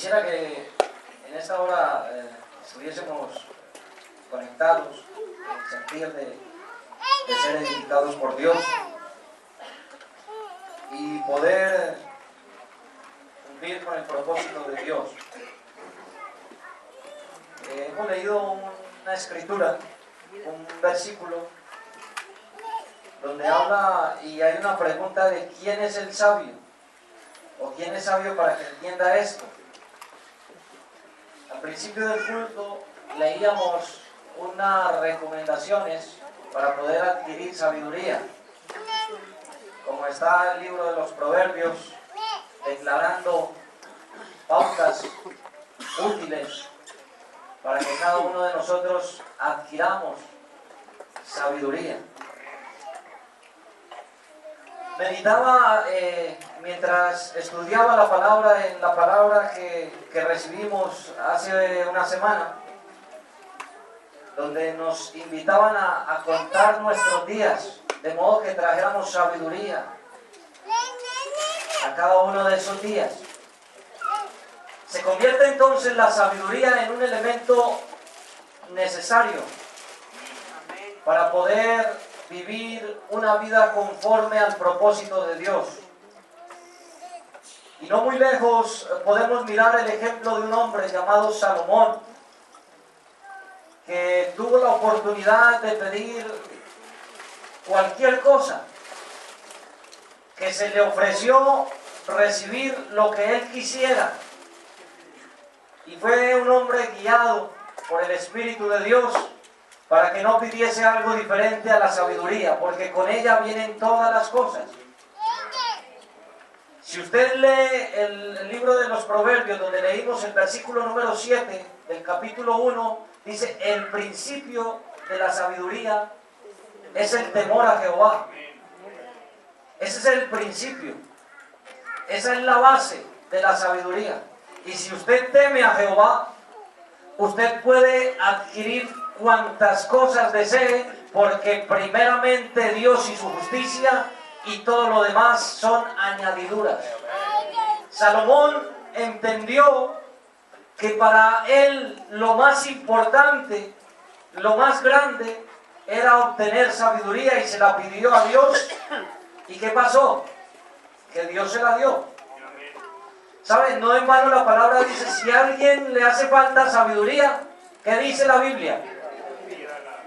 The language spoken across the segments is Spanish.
Quisiera que en esta hora estuviésemos conectados en el sentir de ser edificados por Dios y poder cumplir con el propósito de Dios. Hemos leído una escritura, un versículo, donde habla y hay una pregunta de quién es el sabio, o quién es sabio para que entienda esto. Al principio del culto leíamos unas recomendaciones para poder adquirir sabiduría, como está el libro de los Proverbios, declarando pautas útiles para que cada uno de nosotros adquiramos sabiduría. Meditaba mientras estudiaba la palabra, en la palabra que recibimos hace una semana, donde nos invitaban a contar nuestros días, de modo que trajéramos sabiduría a cada uno de esos días. Se convierte entonces la sabiduría en un elemento necesario para poder vivir una vida conforme al propósito de Dios. Y no muy lejos podemos mirar el ejemplo de un hombre llamado Salomón, que tuvo la oportunidad de pedir cualquier cosa, que se le ofreció recibir lo que él quisiera, y fue un hombre guiado por el Espíritu de Dios para que no pidiese algo diferente a la sabiduría, porque con ella vienen todas las cosas. Si usted lee el libro de los Proverbios, donde leímos el versículo número 7 del capítulo 1, dice: el principio de la sabiduría es el temor a Jehová. Ese es el principio, esa es la base de la sabiduría. Y si usted teme a Jehová, usted puede adquirir cuantas cosas desee, porque primeramente Dios y su justicia, y todo lo demás son añadiduras. Salomón entendió que para él lo más importante, lo más grande, era obtener sabiduría, y se la pidió a Dios. ¿Y qué pasó? Que Dios se la dio. ¿Saben? No en vano la palabra dice: si a alguien le hace falta sabiduría, ¿qué dice la Biblia?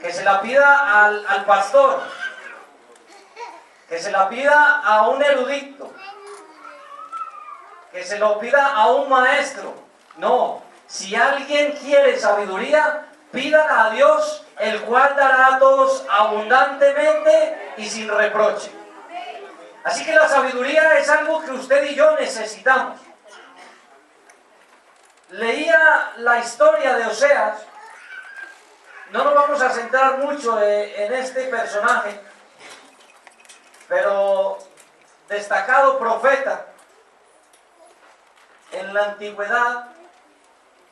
Que se la pida al pastor, que se la pida a un erudito, que se lo pida a un maestro. No, si alguien quiere sabiduría, pídala a Dios, el cual dará a todos abundantemente y sin reproche. Así que la sabiduría es algo que usted y yo necesitamos. Leía la historia de Oseas. No nos vamos a centrar mucho en este personaje, pero destacado profeta en la antigüedad,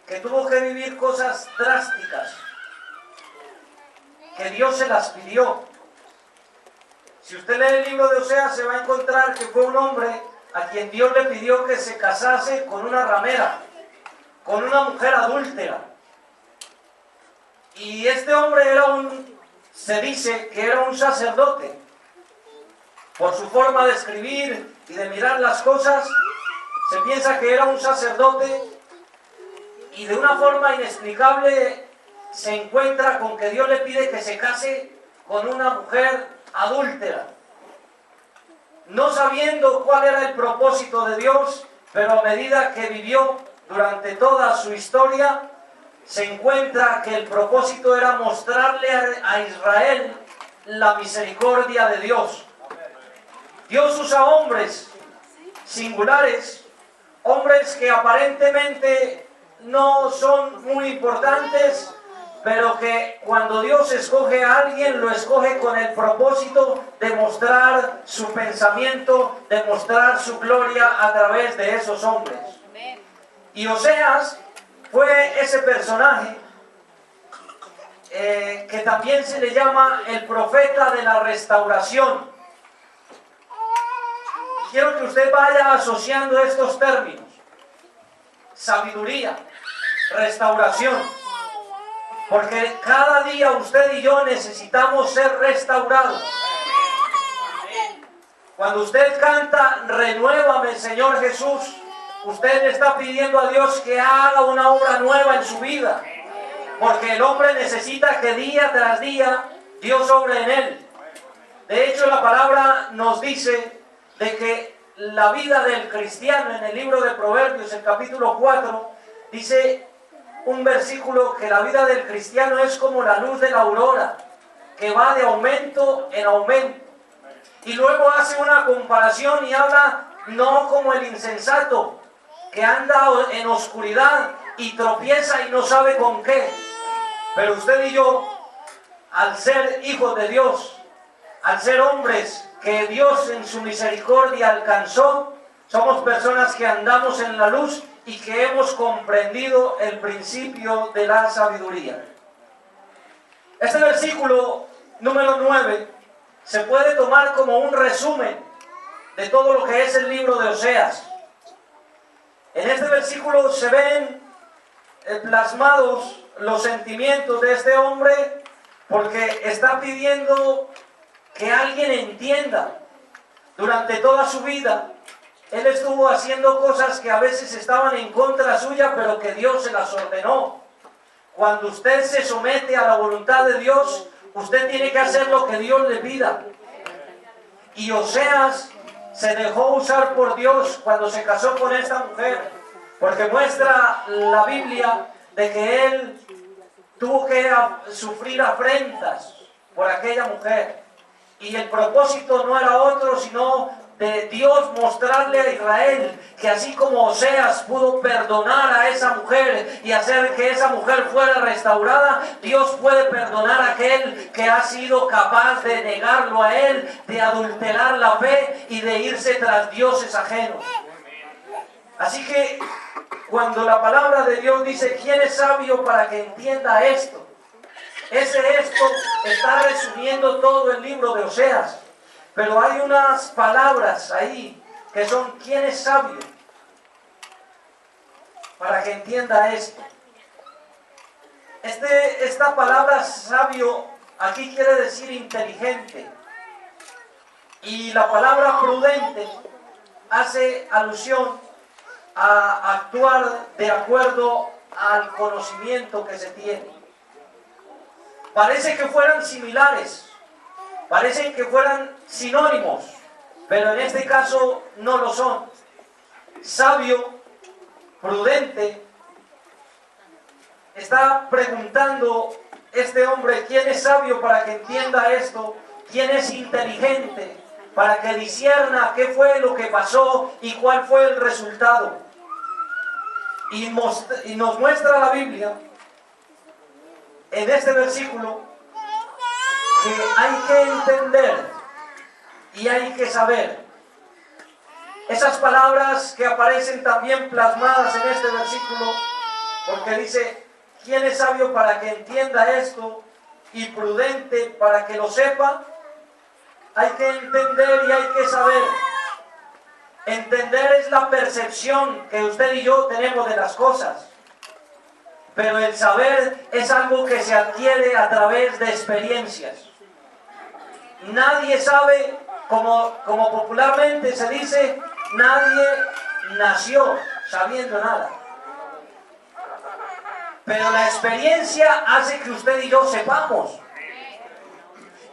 que tuvo que vivir cosas drásticas, que Dios se las pidió. Si usted lee el libro de Oseas, se va a encontrar que fue un hombre a quien Dios le pidió que se casase con una ramera, con una mujer adúltera. Y este hombre se dice que era un sacerdote. Por su forma de escribir y de mirar las cosas, se piensa que era un sacerdote, y de una forma inexplicable se encuentra con que Dios le pide que se case con una mujer adúltera, no sabiendo cuál era el propósito de Dios, pero a medida que vivió durante toda su historia, se encuentra que el propósito era mostrarle a Israel la misericordia de Dios. Dios usa hombres singulares, hombres que aparentemente no son muy importantes, pero que cuando Dios escoge a alguien, lo escoge con el propósito de mostrar su pensamiento, de mostrar su gloria a través de esos hombres. Y Oseas fue ese personaje que también se le llama el profeta de la restauración. Quiero que usted vaya asociando estos términos. sabiduría, restauración. Porque cada día usted y yo necesitamos ser restaurados. Cuando usted canta, renuévame, Señor Jesús, usted le está pidiendo a Dios que haga una obra nueva en su vida. Porque el hombre necesita que día tras día Dios obre en él. De hecho, la palabra nos dice de que la vida del cristiano, en el libro de Proverbios, el capítulo 4, dice un versículo que la vida del cristiano es como la luz de la aurora, que va de aumento en aumento. Y luego hace una comparación y habla no como el insensato, que anda en oscuridad y tropieza y no sabe con qué. Pero usted y yo, al ser hijos de Dios, al ser hombres que Dios en su misericordia alcanzó, somos personas que andamos en la luz y que hemos comprendido el principio de la sabiduría. Este versículo número 9 se puede tomar como un resumen de todo lo que es el libro de Oseas. En este versículo se ven plasmados los sentimientos de este hombre, porque está pidiendo que alguien entienda. Durante toda su vida él estuvo haciendo cosas que a veces estaban en contra suya, pero que Dios se las ordenó. Cuando usted se somete a la voluntad de Dios, usted tiene que hacer lo que Dios le pida. Y Oseas se dejó usar por Dios cuando se casó con esta mujer, porque muestra la Biblia de que él tuvo que sufrir afrentas por aquella mujer. Y el propósito no era otro, sino de Dios mostrarle a Israel que así como Oseas pudo perdonar a esa mujer y hacer que esa mujer fuera restaurada, Dios puede perdonar a aquel que ha sido capaz de negarlo a él, de adulterar la fe y de irse tras dioses ajenos. Así que cuando la palabra de Dios dice ¿quién es sabio para que entienda esto? Esto está resumiendo todo el libro de Oseas. Pero hay unas palabras ahí que son ¿quién es sabio? Para que entienda esto. Esta palabra sabio aquí quiere decir inteligente. Y la palabra prudente hace alusión a actuar de acuerdo al conocimiento que se tiene. Parece que fueran similares. Parecen que fueran sinónimos, pero en este caso no lo son. Sabio, prudente, está preguntando este hombre, ¿quién es sabio para que entienda esto? ¿Quién es inteligente para que discierna qué fue lo que pasó y cuál fue el resultado? Y nos muestra la Biblia en este versículo que hay que entender y hay que saber. Esas palabras que aparecen también plasmadas en este versículo, porque dice, ¿quién es sabio para que entienda esto y prudente para que lo sepa? Hay que entender y hay que saber. Entender es la percepción que usted y yo tenemos de las cosas. Pero el saber es algo que se adquiere a través de experiencias. Nadie sabe, como popularmente se dice, nadie nació sabiendo nada. Pero la experiencia hace que usted y yo sepamos.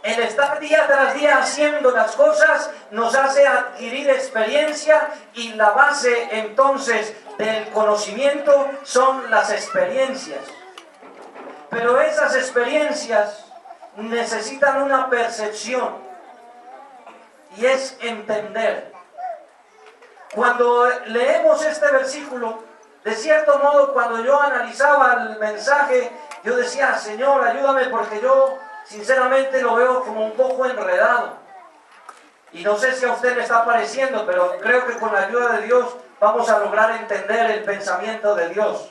El estar día tras día haciendo las cosas nos hace adquirir experiencia, y la base entonces del conocimiento son las experiencias. Pero esas experiencias necesitan una percepción, y es entender. Cuando leemos este versículo, de cierto modo, cuando yo analizaba el mensaje, yo decía, Señor, ayúdame, porque yo sinceramente lo veo como un poco enredado. Y no sé si a usted le está pareciendo, pero creo que con la ayuda de Dios vamos a lograr entender el pensamiento de Dios.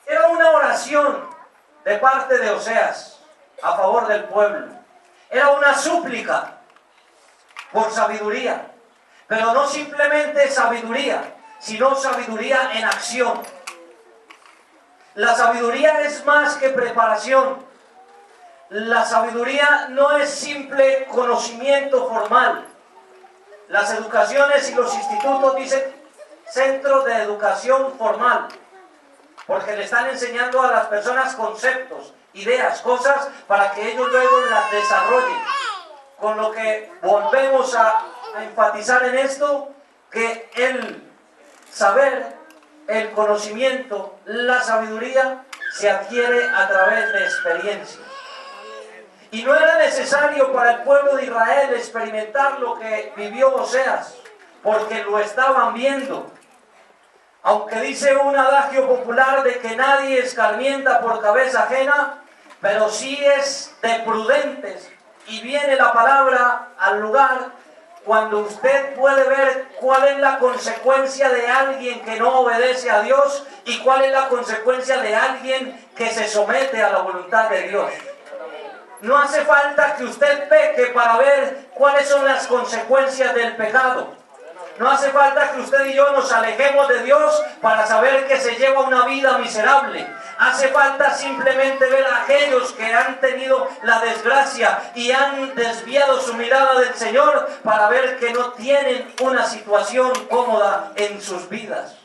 Era una oración de parte de Oseas a favor del pueblo. Era una súplica por sabiduría. Pero no simplemente sabiduría, sino sabiduría en acción. La sabiduría es más que preparación. La sabiduría no es simple conocimiento formal. Las educaciones y los institutos dicen centro de educación formal, porque le están enseñando a las personas conceptos, ideas, cosas para que ellos luego las desarrollen. Con lo que volvemos a enfatizar en esto, que el saber, el conocimiento, la sabiduría se adquiere a través de experiencia. Y no era necesario para el pueblo de Israel experimentar lo que vivió Oseas, porque lo estaban viendo. Aunque dice un adagio popular de que nadie escarmienta por cabeza ajena, pero sí es de prudentes. Y viene la palabra al lugar cuando usted puede ver cuál es la consecuencia de alguien que no obedece a Dios y cuál es la consecuencia de alguien que se somete a la voluntad de Dios. No hace falta que usted peque para ver cuáles son las consecuencias del pecado. No hace falta que usted y yo nos alejemos de Dios para saber que se lleva una vida miserable. Hace falta simplemente ver a aquellos que han tenido la desgracia y han desviado su mirada del Señor para ver que no tienen una situación cómoda en sus vidas.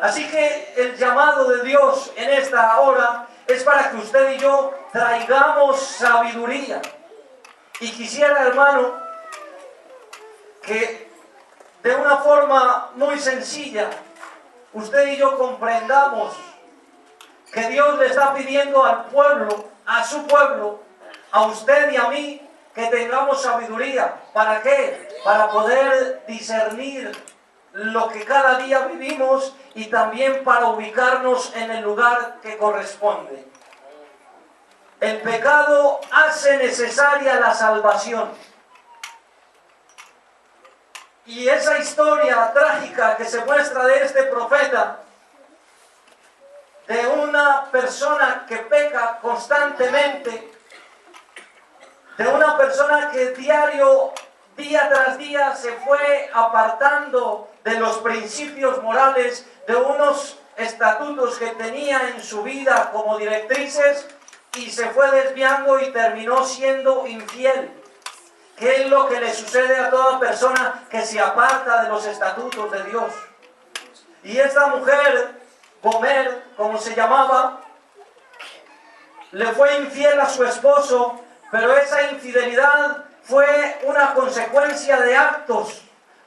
Así que el llamado de Dios en esta hora es para que usted y yo traigamos sabiduría. Y quisiera, hermano, que de una forma muy sencilla usted y yo comprendamos que Dios le está pidiendo al pueblo, a su pueblo, a usted y a mí, que tengamos sabiduría. ¿Para qué? Para poder discernir lo que cada día vivimos y también para ubicarnos en el lugar que corresponde. El pecado hace necesaria la salvación. Y esa historia trágica que se muestra de este profeta, de una persona que peca constantemente, de una persona que día tras día se fue apartando de los principios morales, de unos estatutos que tenía en su vida como directrices, y se fue desviando y terminó siendo infiel. ¿Qué es lo que le sucede a toda persona que se aparta de los estatutos de Dios? Y esta mujer, Gomer, como se llamaba, le fue infiel a su esposo, pero esa infidelidad fue una consecuencia de actos,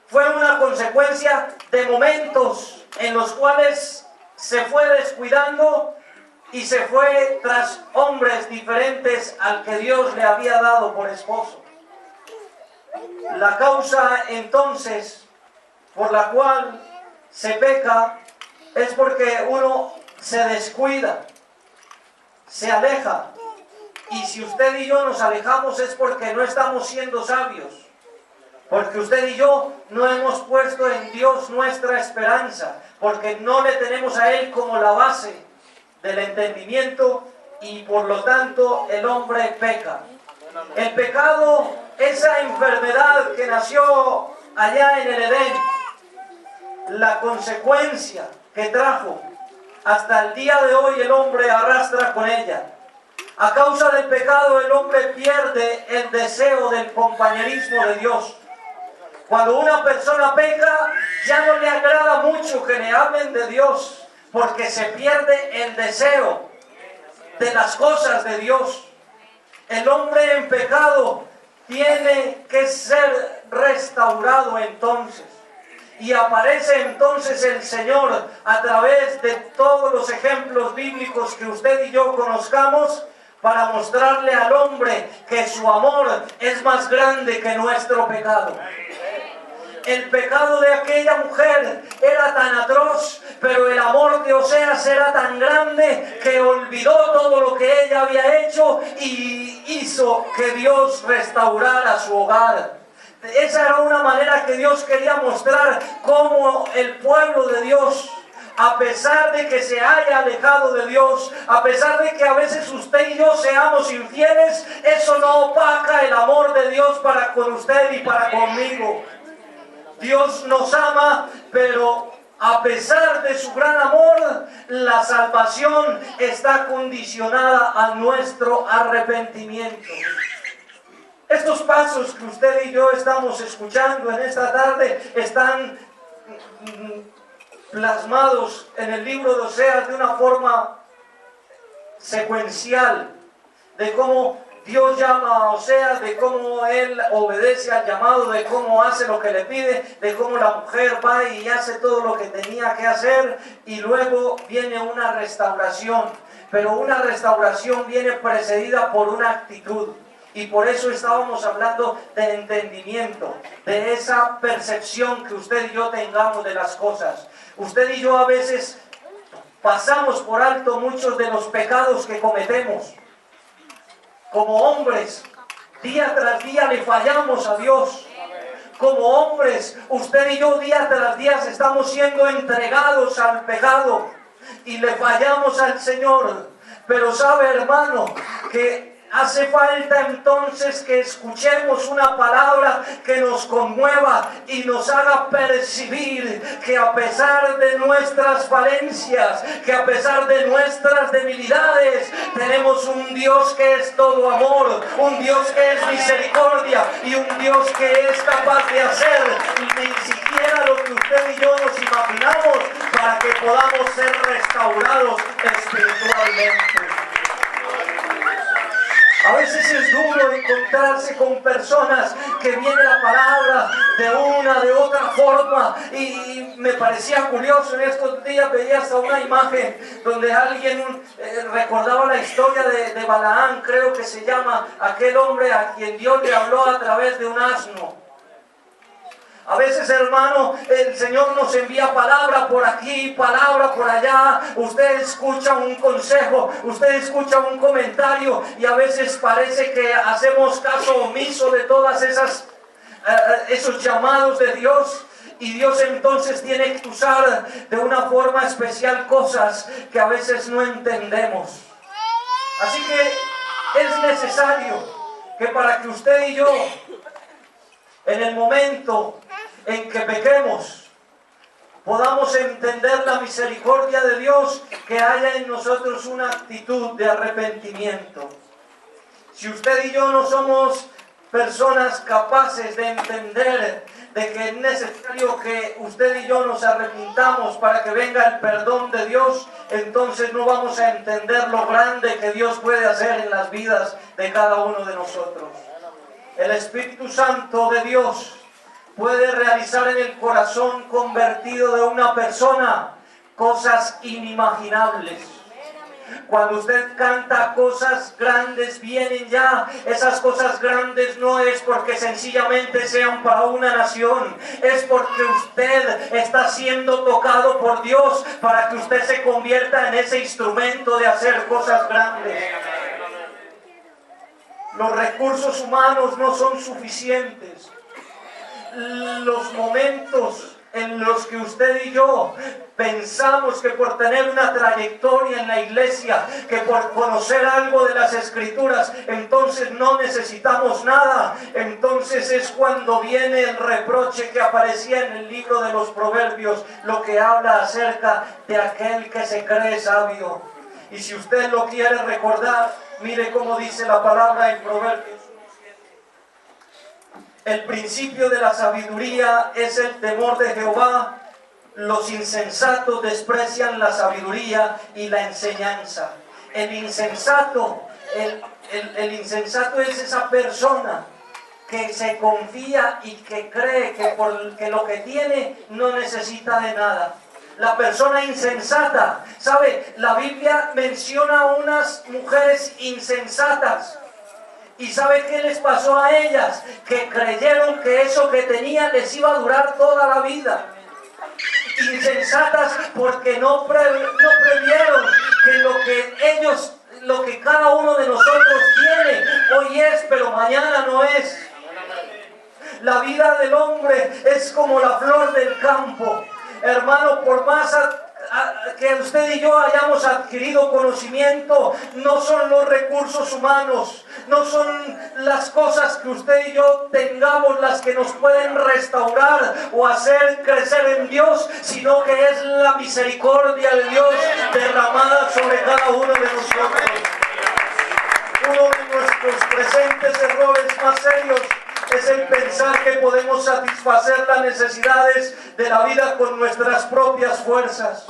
fue una consecuencia de momentos en los cuales se fue descuidando y se fue tras hombres diferentes al que Dios le había dado por esposo. La causa entonces por la cual se peca es porque uno se descuida, se aleja. Y si usted y yo nos alejamos es porque no estamos siendo sabios, porque usted y yo no hemos puesto en Dios nuestra esperanza, porque no le tenemos a Él como la base del entendimiento, y por lo tanto el hombre peca. El pecado, esa enfermedad que nació allá en el Edén, la consecuencia que trajo hasta el día de hoy el hombre arrastra con ella. A causa del pecado el hombre pierde el deseo del compañerismo de Dios. Cuando una persona peca, ya no le agrada mucho que le hablen de Dios, porque se pierde el deseo de las cosas de Dios. El hombre en pecado tiene que ser restaurado entonces. Y aparece entonces el Señor a través de todos los ejemplos bíblicos que usted y yo conozcamos, para mostrarle al hombre que su amor es más grande que nuestro pecado. El pecado de aquella mujer era tan atroz, pero el amor de Oseas era tan grande que olvidó todo lo que ella había hecho y hizo que Dios restaurara su hogar. Esa era una manera que Dios quería mostrar cómo el pueblo de Dios, a pesar de que se haya alejado de Dios, a pesar de que a veces usted y yo seamos infieles, eso no opaca el amor de Dios para con usted y para conmigo. Dios nos ama, pero a pesar de su gran amor, la salvación está condicionada a nuestro arrepentimiento. Estos pasos que usted y yo estamos escuchando en esta tarde están plasmados en el libro de Oseas de una forma secuencial, de cómo Dios llama a Oseas, de cómo él obedece al llamado, de cómo hace lo que le pide, de cómo la mujer va y hace todo lo que tenía que hacer, y luego viene una restauración. Pero una restauración viene precedida por una actitud. Y por eso estábamos hablando de entendimiento, de esa percepción que usted y yo tengamos de las cosas. Usted y yo a veces pasamos por alto muchos de los pecados que cometemos. Como hombres, día tras día le fallamos a Dios. Como hombres, usted y yo día tras día estamos siendo entregados al pecado y le fallamos al Señor. Pero sabe, hermano, que hace falta entonces que escuchemos una palabra que nos conmueva y nos haga percibir que a pesar de nuestras falencias, que a pesar de nuestras debilidades, tenemos un Dios que es todo amor, un Dios que es misericordia y un Dios que es capaz de hacer ni siquiera lo que usted y yo nos imaginamos para que podamos ser restaurados espiritualmente. A veces es duro encontrarse con personas que viene la palabra de una, de otra forma, y me parecía curioso. En estos días veía hasta una imagen donde alguien recordaba la historia de Balaán, creo que se llama, aquel hombre a quien Dios le habló a través de un asno. A veces, hermano, el Señor nos envía palabra por aquí, palabra por allá. Usted escucha un consejo, usted escucha un comentario y a veces parece que hacemos caso omiso de todas esos llamados de Dios. Y Dios entonces tiene que usar de una forma especial cosas que a veces no entendemos. Así que es necesario que para que usted y yo, en el momento en que pequemos, podamos entender la misericordia de Dios, que haya en nosotros una actitud de arrepentimiento. Si usted y yo no somos personas capaces de entender de que es necesario que usted y yo nos arrepintamos para que venga el perdón de Dios, entonces no vamos a entender lo grande que Dios puede hacer en las vidas de cada uno de nosotros. El Espíritu Santo de Dios puede realizar en el corazón convertido de una persona cosas inimaginables. Cuando usted canta, cosas grandes vienen ya. Esas cosas grandes no es porque sencillamente sean para una nación, es porque usted está siendo tocado por Dios para que usted se convierta en ese instrumento de hacer cosas grandes. Los recursos humanos no son suficientes. Los momentos en los que usted y yo pensamos que por tener una trayectoria en la iglesia, que por conocer algo de las Escrituras, entonces no necesitamos nada, entonces es cuando viene el reproche que aparecía en el libro de los Proverbios, lo que habla acerca de aquel que se cree sabio. Y si usted lo quiere recordar, mire cómo dice la palabra en Proverbios. El principio de la sabiduría es el temor de Jehová. Los insensatos desprecian la sabiduría y la enseñanza. El insensato es esa persona que se confía y que cree que porque lo que tiene no necesita de nada. La persona insensata, ¿sabe? La Biblia menciona a unas mujeres insensatas. ¿Y sabe qué les pasó a ellas? Que creyeron que eso que tenían les iba a durar toda la vida. Insensatas porque no previeron que lo que cada uno de nosotros tiene, hoy es, pero mañana no es. La vida del hombre es como la flor del campo. Hermano, por más que usted y yo hayamos adquirido conocimiento no son los recursos humanos, no son las cosas que usted y yo tengamos las que nos pueden restaurar o hacer crecer en Dios, sino que es la misericordia de Dios derramada sobre cada uno de nosotros. Uno de nuestros presentes errores más serios es el pensar que podemos satisfacer las necesidades de la vida con nuestras propias fuerzas.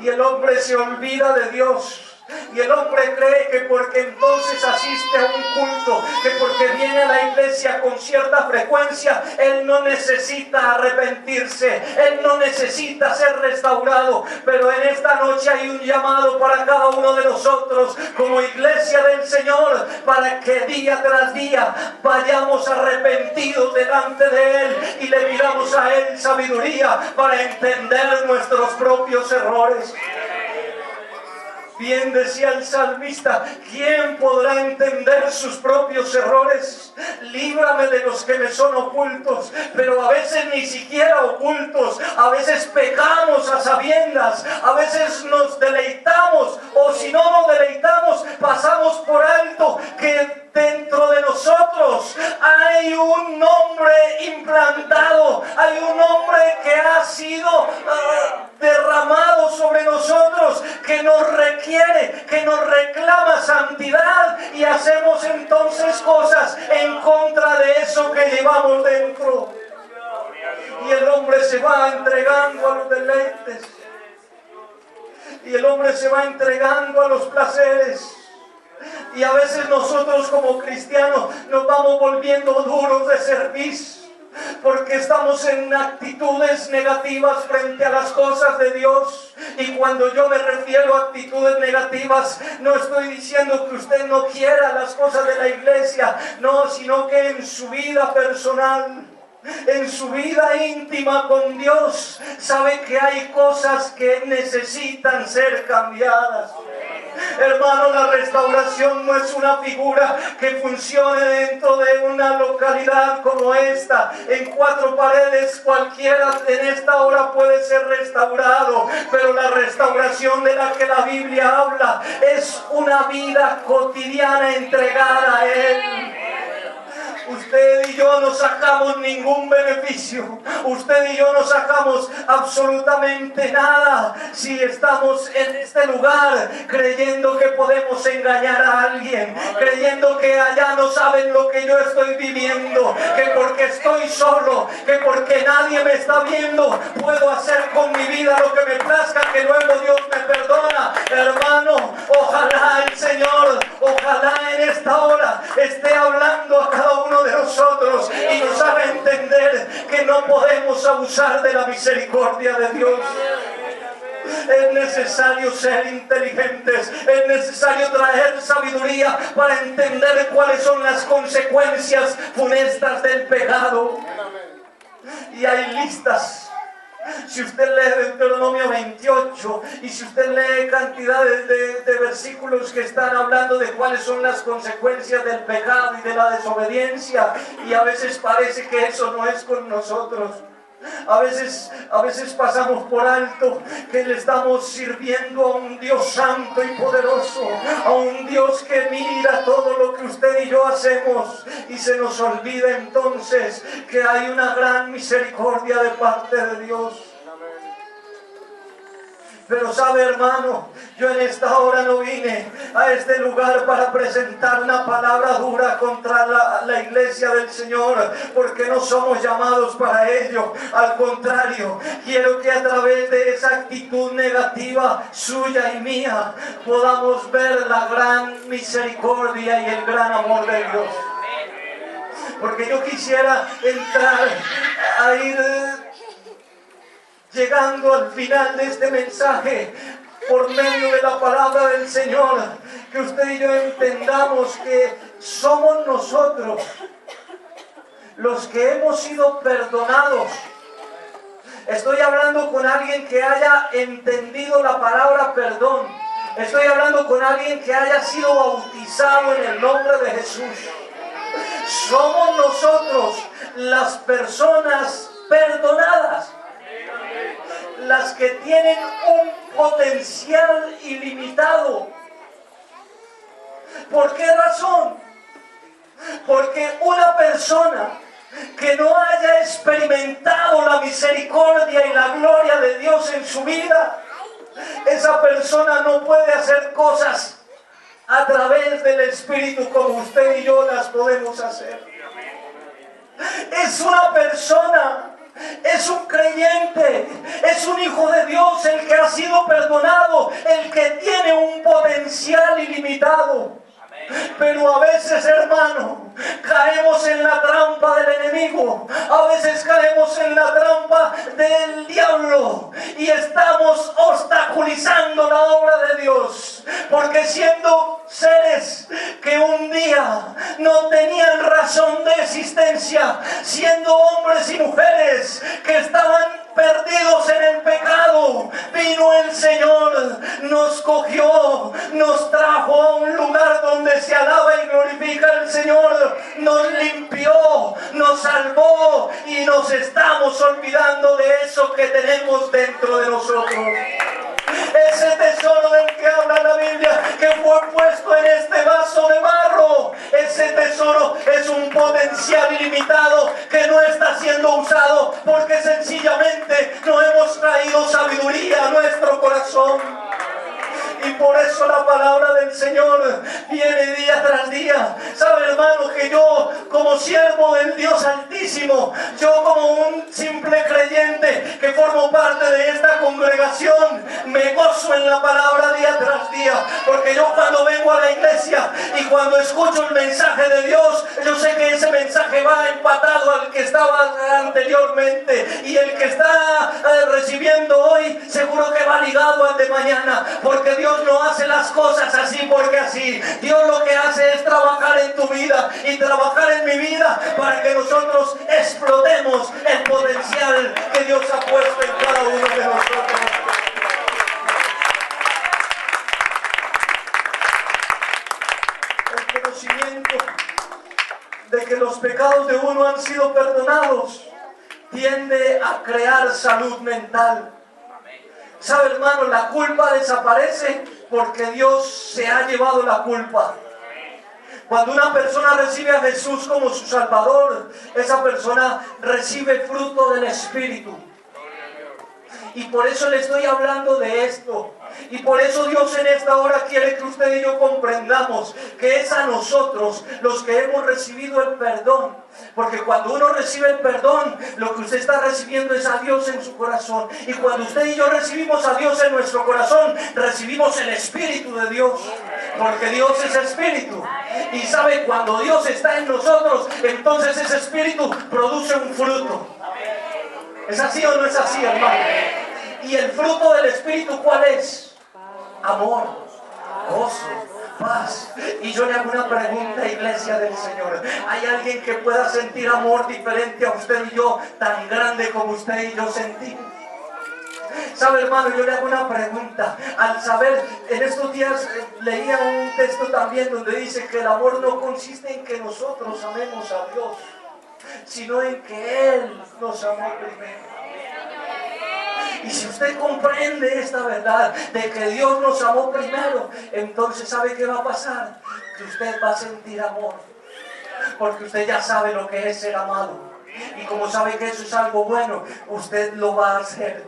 Y el hombre se olvida de Dios. Y el hombre cree que porque entonces asiste a un culto, que porque viene a la iglesia con cierta frecuencia, él no necesita arrepentirse, él no necesita ser restaurado. Pero en esta noche hay un llamado para cada uno de nosotros como iglesia del Señor, para que día tras día vayamos arrepentidos delante de Él y le pidamos a Él sabiduría para entender nuestros propios errores. Bien decía el salmista, ¿quién podrá entender sus propios errores? Líbrame de los que me son ocultos, pero a veces ni siquiera ocultos, a veces pecamos a sabiendas, a veces nos deleitamos, o si no nos deleitamos, pasamos por alto que dentro de nosotros hay un nombre implantado, hay un nombre que ha sido derramado sobre nosotros, que nos requiere, que nos reclama santidad, y hacemos entonces cosas en contra de eso que llevamos dentro. Y el hombre se va entregando a los deleites, y el hombre se va entregando a los placeres. Y a veces nosotros como cristianos nos vamos volviendo duros de cerviz, porque estamos en actitudes negativas frente a las cosas de Dios. Y cuando yo me refiero a actitudes negativas, no estoy diciendo que usted no quiera las cosas de la iglesia, no, sino que en su vida personal, en su vida íntima con Dios, sabe que hay cosas que necesitan ser cambiadas. Hermano, la restauración no es una figura que funcione dentro de una localidad como esta. En cuatro paredes cualquiera en esta hora puede ser restaurado, pero la restauración de la que la Biblia habla es una vida cotidiana entregada a Él. Usted y yo no sacamos ningún beneficio, usted y yo no sacamos absolutamente nada si estamos en este lugar creyendo que podemos engañar a alguien, creyendo que allá no saben lo que yo estoy viviendo, que porque estoy solo, que porque nadie me está viendo, puedo hacer con mi vida lo que me plazca, que luego Dios me perdona. Hermano, ojalá el Señor, ojalá en esta hora esté hablando a cada uno de nosotros y nos haga entender que no podemos abusar de la misericordia de Dios. Es necesario ser inteligentes, es necesario traer sabiduría para entender cuáles son las consecuencias funestas del pecado. Y hay listas. Si usted lee Deuteronomio 28 y si usted lee cantidades de versículos que están hablando de cuáles son las consecuencias del pecado y de la desobediencia, y a veces parece que eso no es con nosotros. A veces pasamos por alto que le estamos sirviendo a un Dios santo y poderoso, a un Dios que mira todo lo que usted y yo hacemos, y se nos olvida entonces que hay una gran misericordia de parte de Dios. Pero sabe, hermano, yo en esta hora no vine a este lugar para presentar una palabra dura contra la iglesia del Señor, porque no somos llamados para ello. Al contrario, quiero que a través de esa actitud negativa suya y mía podamos ver la gran misericordia y el gran amor de Dios. Porque yo quisiera entrar a ir llegando al final de este mensaje por medio de la palabra del Señor, que usted y yo entendamos que somos nosotros los que hemos sido perdonados. Estoy hablando con alguien que haya entendido la palabra perdón. Estoy hablando con alguien que haya sido bautizado en el nombre de Jesús. Somos nosotros las personas perdonadas. las que tienen un potencial ilimitado. ¿Por qué razón? Porque una persona que no haya experimentado la misericordia y la gloria de Dios en su vida, esa persona no puede hacer cosas a través del Espíritu como usted y yo las podemos hacer. Es una persona, es un creyente, es un hijo de Dios el que ha sido perdonado, el que tiene un potencial ilimitado. Pero a veces, hermano, caemos en la trampa del enemigo, a veces caemos en la trampa del diablo y estamos obstaculizando la obra de Dios, porque siendo seres que un día no tenían razón de existencia, siendo hombres y mujeres que estaban perdidos en el pecado, vino el Señor, nos cogió, nos trajo a un lugar donde se alaba y glorifica el Señor, nos limpió, nos salvó y nos estamos olvidando de eso que tenemos dentro de nosotros. Ese tesoro del que habla la Biblia, que fue puesto en este vaso de barro, ese tesoro es un potencial ilimitado que no está siendo usado porque sencillamente no hemos traído sabiduría a nuestro corazón. Y por eso la palabra del Señor viene día tras día. ¿Sabe, hermano, que yo como siervo del Dios Altísimo, yo como un simple creyente que formo parte de esta congregación, me gozo en la palabra día tras día? Porque yo cuando vengo a la iglesia y cuando escucho el mensaje de Dios, yo sé que ese mensaje va empatado al que estaba anteriormente, y el que está recibiendo hoy seguro que va ligado al de mañana, porque Dios no hace las cosas así porque así. Dios lo que hace es trabajar en tu vida y trabajar en mi vida para que nosotros explotemos el potencial que Dios ha puesto en cada uno de nosotros. El conocimiento de que los pecados de uno han sido perdonados tiende a crear salud mental. ¿Sabe, hermano? La culpa desaparece porque Dios se ha llevado la culpa. Cuando una persona recibe a Jesús como su Salvador, esa persona recibe fruto del Espíritu. Y por eso le estoy hablando de esto. Y por eso Dios en esta hora quiere que usted y yo comprendamos que es a nosotros los que hemos recibido el perdón. Porque cuando uno recibe el perdón, lo que usted está recibiendo es a Dios en su corazón. Y cuando usted y yo recibimos a Dios en nuestro corazón, recibimos el Espíritu de Dios. Porque Dios es Espíritu. Y sabe, cuando Dios está en nosotros, entonces ese Espíritu produce un fruto. ¿Es así o no es así, hermano? ¿Y el fruto del Espíritu cuál es? Amor, gozo, paz. Y yo le hago una pregunta, iglesia del Señor. ¿Hay alguien que pueda sentir amor diferente a usted y yo, tan grande como usted y yo sentimos? ¿Sabe, hermano? Yo le hago una pregunta. Al saber, en estos días leía un texto también donde dice que el amor no consiste en que nosotros amemos a Dios, sino en que Él nos amó primero. Y si usted comprende esta verdad de que Dios nos amó primero, entonces ¿sabe qué va a pasar? Que usted va a sentir amor, porque usted ya sabe lo que es ser amado. Y como sabe que eso es algo bueno, usted lo va a hacer.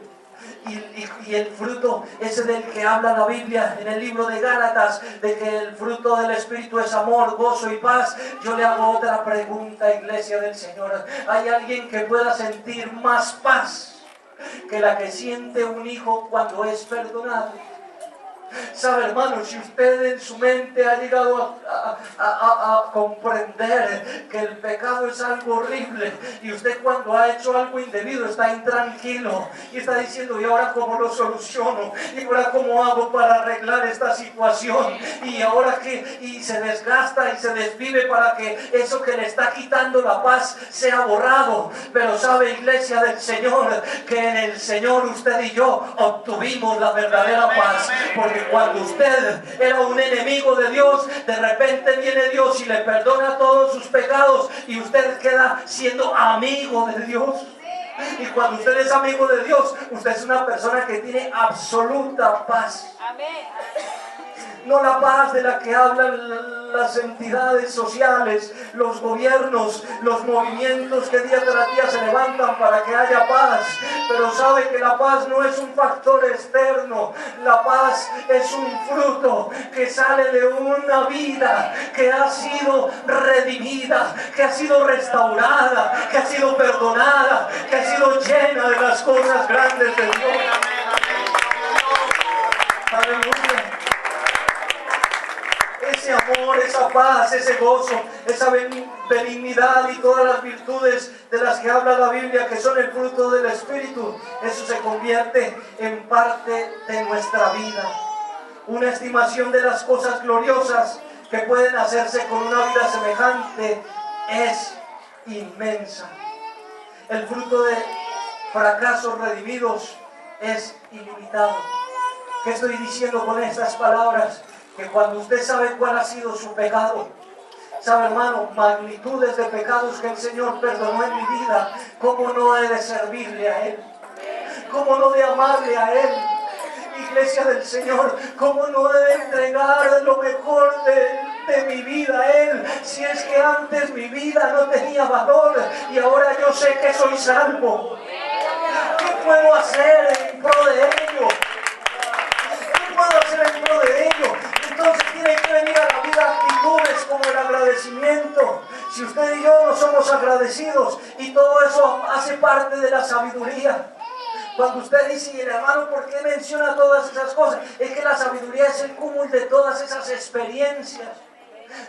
Y el fruto ese del que habla la Biblia en el libro de Gálatas, de que el fruto del Espíritu es amor, gozo y paz. Yo le hago otra pregunta, iglesia del Señor. ¿Hay alguien que pueda sentir más paz que la que siente un hijo cuando es perdonado? ¿Sabe, hermano? Si usted en su mente ha llegado a comprender que el pecado es algo horrible, y usted cuando ha hecho algo indebido está intranquilo y está diciendo, ¿y ahora cómo lo soluciono? ¿Y ahora cómo hago para arreglar esta situación? ¿Y ahora qué? Y se desgasta y se desvive para que eso que le está quitando la paz sea borrado. Pero sabe, iglesia del Señor, que en el Señor usted y yo obtuvimos la verdadera paz. Porque cuando usted era un enemigo de Dios, de repente viene Dios y le perdona todos sus pecados y usted queda siendo amigo de Dios. Y cuando usted es amigo de Dios, usted es una persona que tiene absoluta paz. Amén. No la paz de la que hablan las entidades sociales, los gobiernos, los movimientos que día tras día se levantan para que haya paz. Pero sabe que la paz no es un factor externo. La paz es un fruto que sale de una vida que ha sido redimida, que ha sido restaurada, que ha sido perdonada, que ha sido llena de las cosas grandes de Dios. Aleluya. Ese amor, esa paz, ese gozo, esa benignidad y todas las virtudes de las que habla la Biblia, que son el fruto del Espíritu, eso se convierte en parte de nuestra vida. Una estimación de las cosas gloriosas que pueden hacerse con una vida semejante es inmensa. El fruto de fracasos redimidos es ilimitado. ¿Qué estoy diciendo con estas palabras? Que cuando usted sabe cuál ha sido su pecado, sabe, hermano, magnitudes de pecados que el Señor perdonó en mi vida, ¿cómo no he de servirle a Él? ¿Cómo no de amarle a Él? Iglesia del Señor, ¿cómo no he de entregar lo mejor de mi vida a Él? Si es que antes mi vida no tenía valor y ahora yo sé que soy salvo. ¿Qué puedo hacer en pro de ello? ¿Qué puedo hacer en pro de ello? Entonces tiene que venir a la vida actitudes como el agradecimiento. Si usted y yo no somos agradecidos, y todo eso hace parte de la sabiduría. Cuando usted dice, y el hermano, ¿por qué menciona todas esas cosas? Es que la sabiduría es el cúmulo de todas esas experiencias.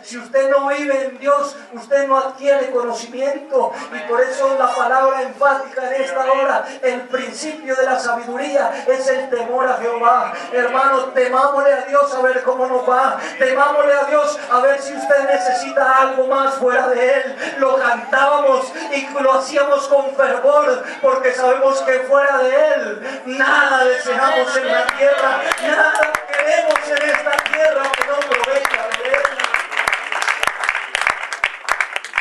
Si usted no vive en Dios, usted no adquiere conocimiento. Y por eso la palabra enfática en esta hora, el principio de la sabiduría es el temor a Jehová. Hermano, temámosle a Dios a ver cómo nos va. Temámosle a Dios a ver si usted necesita algo más fuera de Él. Lo cantábamos y lo hacíamos con fervor, porque sabemos que fuera de Él nada deseamos en la tierra, nada queremos en esta tierra que no provenga de Él.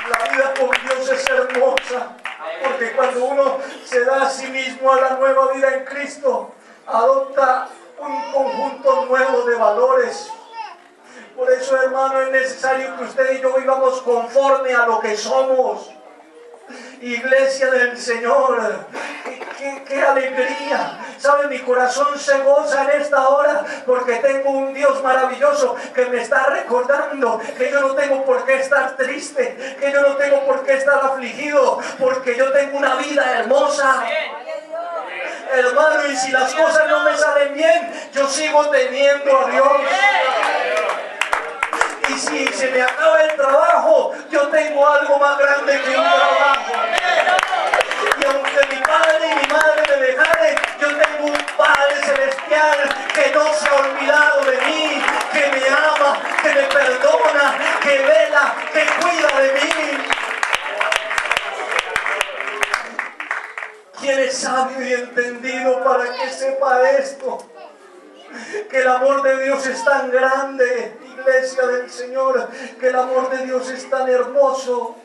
La vida con Dios es hermosa, porque cuando uno se da a sí mismo a la nueva vida en Cristo, adopta un conjunto nuevo de valores. Por eso, hermano, es necesario que usted y yo vivamos conforme a lo que somos. Iglesia del Señor, qué alegría. ¿Sabe? Mi corazón se goza en esta hora porque tengo un Dios maravilloso que me está recordando que yo no tengo por qué estar triste, que yo no tengo por qué estar afligido, porque yo tengo una vida hermosa. Hermano, y si las cosas no me salen bien, yo sigo teniendo a Dios. Y si se me acaba el trabajo, yo tengo algo más grande que un trabajo. Y aunque mi padre y mi madre me dejaren, yo tengo un Padre celestial que no se ha olvidado de mí, que me ama, que me perdona, que vela, que cuida de mí. ¿Quién es sabio y entendido para que sepa esto? Que el amor de Dios es tan grande, iglesia del Señor, que el amor de Dios es tan hermoso,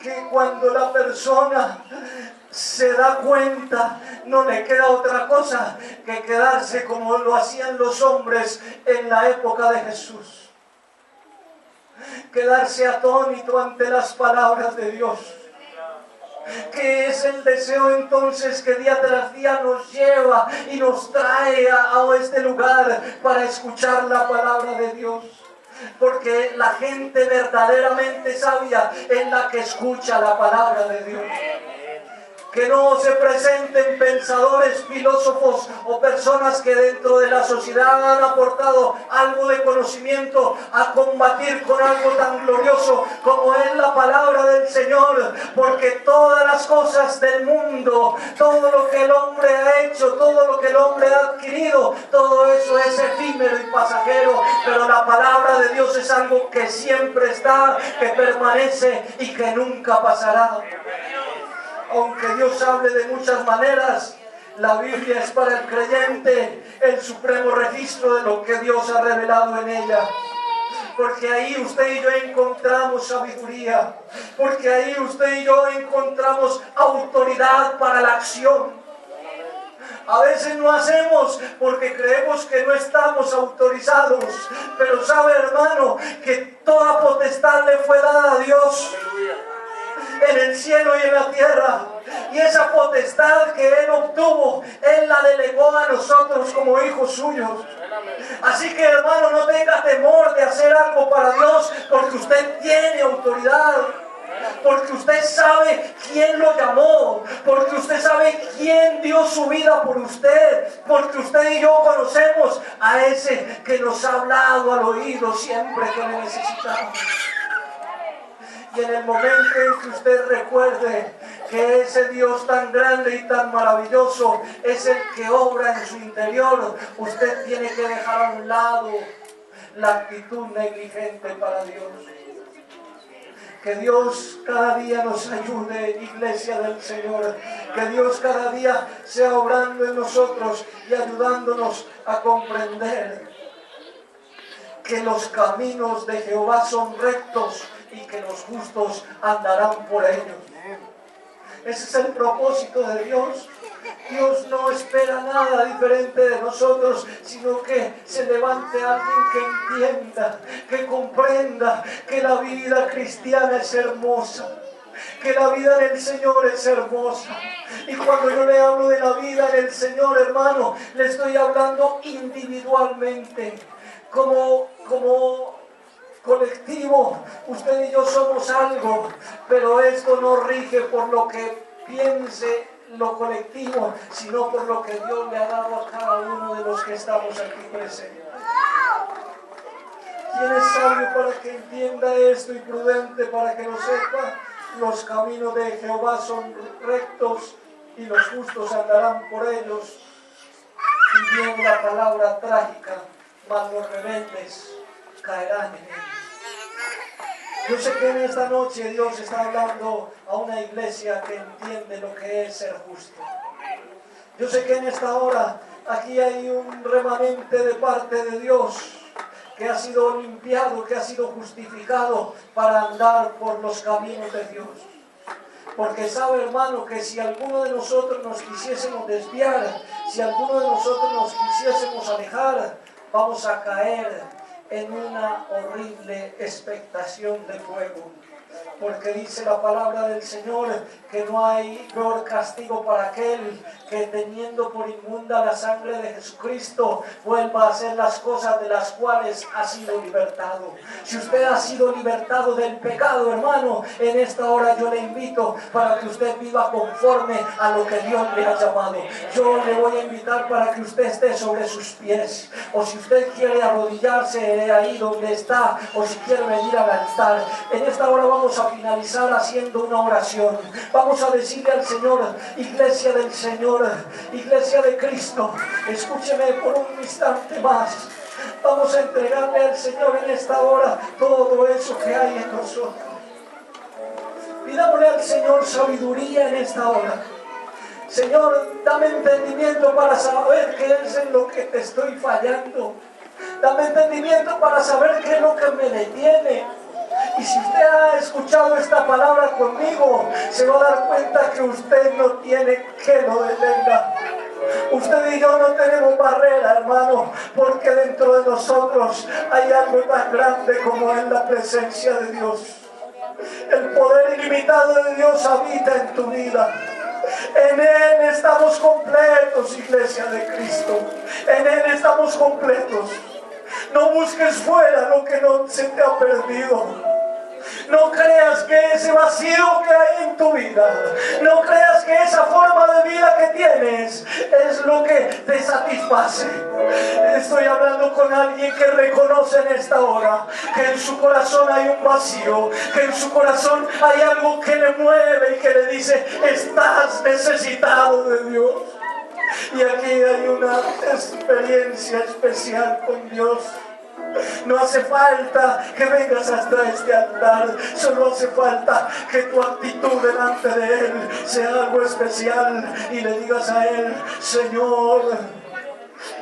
que cuando la persona se da cuenta, no le queda otra cosa que quedarse como lo hacían los hombres en la época de Jesús. Quedarse atónito ante las palabras de Dios. Que es el deseo entonces que día tras día nos lleva y nos trae a este lugar para escuchar la palabra de Dios. Porque la gente verdaderamente sabia es la que escucha la palabra de Dios. Que no se presenten pensadores, filósofos o personas que dentro de la sociedad han aportado algo de conocimiento a combatir con algo tan glorioso como es la palabra del Señor. Porque todas las cosas del mundo, todo lo que el hombre ha hecho, todo lo que el hombre ha adquirido, todo eso es efímero y pasajero. Pero la palabra de Dios es algo que siempre está, que permanece y que nunca pasará. Aunque Dios hable de muchas maneras, la Biblia es para el creyente el supremo registro de lo que Dios ha revelado en ella. porque ahí usted y yo encontramos sabiduría, porque ahí usted y yo encontramos autoridad para la acción. A veces no hacemos porque creemos que no estamos autorizados, pero sabe, hermano, que toda potestad le fue dada a Dios en el cielo y en la tierra, y esa potestad que Él obtuvo, Él la delegó a nosotros como hijos suyos. Así que, hermano, no tenga temor de hacer algo para Dios, porque usted tiene autoridad, porque usted sabe quién lo llamó, porque usted sabe quién dio su vida por usted, porque usted y yo conocemos a ese que nos ha hablado al oído siempre que le necesitamos. Y en el momento en que usted recuerde que ese Dios tan grande y tan maravilloso es el que obra en su interior, usted tiene que dejar a un lado la actitud negligente para Dios. Que Dios cada día nos ayude, iglesia del Señor. Que Dios cada día sea obrando en nosotros y ayudándonos a comprender que los caminos de Jehová son rectos y que los justos andarán por ellos. Ese es el propósito de Dios. Dios no espera nada diferente de nosotros, sino que se levante alguien que entienda, que comprenda que la vida cristiana es hermosa, que la vida en el Señor es hermosa. Y cuando yo le hablo de la vida en el Señor, hermano, le estoy hablando individualmente, como colectivo. Usted y yo somos algo, pero esto no rige por lo que piense lo colectivo, sino por lo que Dios le ha dado a cada uno de los que estamos aquí presentes. ¿Quién es sabio para que entienda esto y prudente para que lo sepa? Los caminos de Jehová son rectos y los justos andarán por ellos. Y viene la palabra trágica, mas los rebeldes caerán en ellos. Yo sé que en esta noche Dios está hablando a una iglesia que entiende lo que es ser justo. Yo sé que en esta hora aquí hay un remanente de parte de Dios que ha sido limpiado, que ha sido justificado para andar por los caminos de Dios. Porque sabe, hermano, que si alguno de nosotros nos quisiésemos desviar, si alguno de nosotros nos quisiésemos alejar, vamos a caer en una horrible expectación de fuego. Porque dice la palabra del Señor que no hay peor castigo para aquel que teniendo por inmunda la sangre de Jesucristo vuelva a hacer las cosas de las cuales ha sido libertado. Si usted ha sido libertado del pecado, hermano, en esta hora yo le invito para que usted viva conforme a lo que Dios le ha llamado. Yo le voy a invitar para que usted esté sobre sus pies, o si usted quiere arrodillarse ahí donde está, o si quiere venir al altar. En esta hora vamos a finalizar haciendo una oración. Vamos a decirle al Señor: iglesia del Señor, iglesia de Cristo, escúcheme por un instante más. Vamos a entregarle al Señor en esta hora todo eso que hay en nosotros. Pidámosle al Señor sabiduría en esta hora. Señor, dame entendimiento para saber qué es en lo que te estoy fallando. Dame entendimiento para saber qué es lo que me detiene. Y si usted ha escuchado esta palabra conmigo, se va a dar cuenta que usted no tiene que lo detenga. Usted y yo no tenemos barrera, hermano, porque dentro de nosotros hay algo tan grande como es la presencia de Dios. El poder ilimitado de Dios habita en tu vida. En Él estamos completos, iglesia de Cristo. En Él estamos completos. No busques fuera lo que no se te ha perdido. No creas que ese vacío que hay en tu vida, no creas que esa forma de vida que tienes es lo que te satisface. Estoy hablando con alguien que reconoce en esta hora que en su corazón hay un vacío, que en su corazón hay algo que le mueve y que le dice: estás necesitado de Dios. Y aquí hay una experiencia especial con Dios. No hace falta que vengas hasta este altar, solo hace falta que tu actitud delante de Él sea algo especial y le digas a Él: Señor,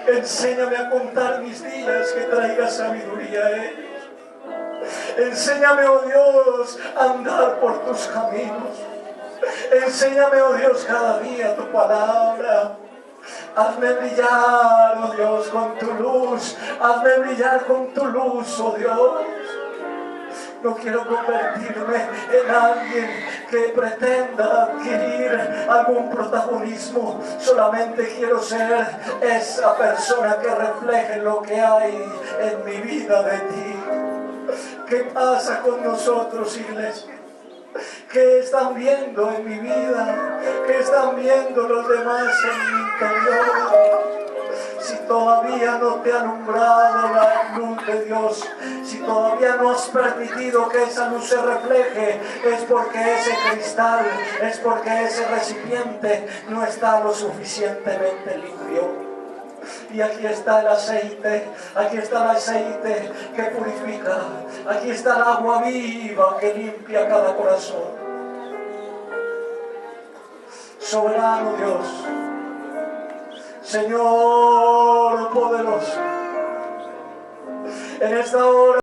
enséñame a contar mis días, que traiga sabiduría a ellos. Enséñame, oh Dios, a andar por tus caminos. Enséñame, oh Dios, cada día tu palabra. Hazme brillar, oh Dios, con tu luz. Hazme brillar con tu luz, oh Dios. No quiero convertirme en alguien que pretenda adquirir algún protagonismo. Solamente quiero ser esa persona que refleje lo que hay en mi vida de ti. ¿Qué pasa con nosotros, iglesia? ¿Qué están viendo en mi vida? ¿Qué están viendo los demás en mi interior? Si todavía no te ha alumbrado la luz de Dios, si todavía no has permitido que esa luz se refleje, es porque ese cristal, es porque ese recipiente no está lo suficientemente limpio. Y aquí está el aceite que purifica, aquí está el agua viva que limpia cada corazón. Soberano Dios, Señor poderoso, en esta hora